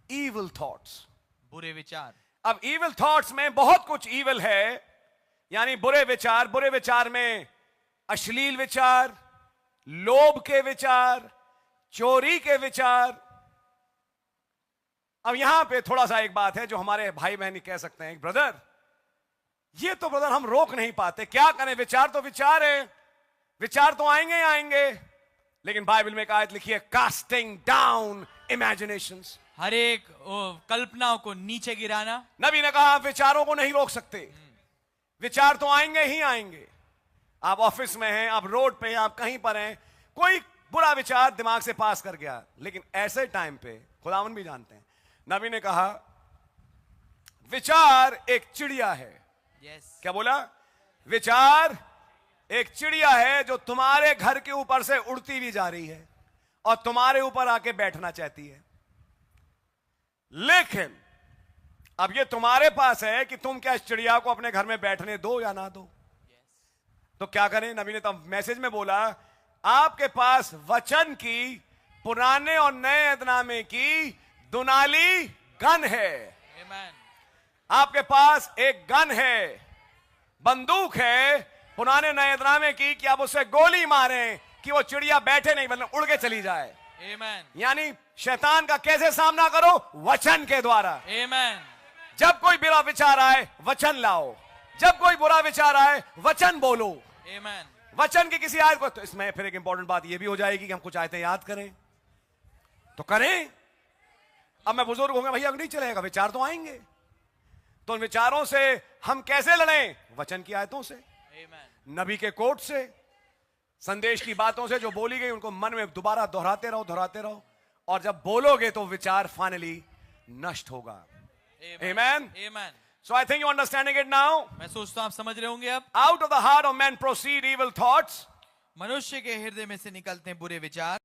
evil thoughts. बुरे विचार। अब evil thoughts में बहुत कुछ evil है, यानी बुरे विचार। बुरे विचार में अश्लील विचार, लोभ के विचार, चोरी के विचार। अब यहां पे थोड़ा सा एक बात है जो हमारे भाई बहन कह सकते हैं, ब्रदर ये तो ब्रदर हम रोक नहीं पाते, क्या करें, विचार तो विचार है, विचार तो आएंगे ही आएंगे। लेकिन बाइबल में एक आयत लिखी है, कास्टिंग डाउन इमेजिनेशंस, हर एक कल्पनाओं को नीचे गिराना। नबी ने कहा आप विचारों को नहीं रोक सकते, विचार तो आएंगे ही आएंगे। आप ऑफिस में हैं, आप रोड पे हैं, आप कहीं पर हैं, कोई बुरा विचार दिमाग से पास कर गया, लेकिन ऐसे टाइम पे खुदावन भी जानते हैं, नबी ने कहा विचार एक चिड़िया है। क्या बोला? विचार एक चिड़िया है जो तुम्हारे घर के ऊपर से उड़ती भी जा रही है और तुम्हारे ऊपर आके बैठना चाहती है। लेकिन अब ये तुम्हारे पास है कि तुम क्या इस चिड़िया को अपने घर में बैठने दो या ना दो। तो क्या करें? नबी ने तब मैसेज में बोला आपके पास वचन की पुराने और नए अदनामे की दुनाली गन है। आपके पास एक गन है, बंदूक है पुराने नए अदनामे की, कि आप उससे गोली मारें कि वो चिड़िया बैठे नहीं बल्कि उड़ के चली जाए। यानी शैतान का कैसे सामना करो? वचन के द्वारा। जब कोई बुरा विचार आए वचन लाओ, जब कोई बुरा विचार आए वचन बोलो। वचन की किसी आयत को, तो इसमें फिर एक इंपॉर्टेंट बात यह भी हो जाएगी कि हम कुछ आयतें याद करें तो करें। अब मैं बुजुर्ग होंगे भैया नहीं चलेगा, विचार तो आएंगे, तो उन विचारों से हम कैसे लड़ें? वचन की आयतों से, नबी के कोट से, संदेश की बातों से जो बोली गई उनको मन में दोबारा दोहराते रहो, और जब बोलोगे तो विचार फाइनली नष्ट होगा। आमेन। So I think you understanding it now. मैं सोचता हूं आप समझ रहे होंगे अब। Out of the heart of man proceed evil thoughts. मनुष्य के हृदय में से निकलते हैं बुरे विचार।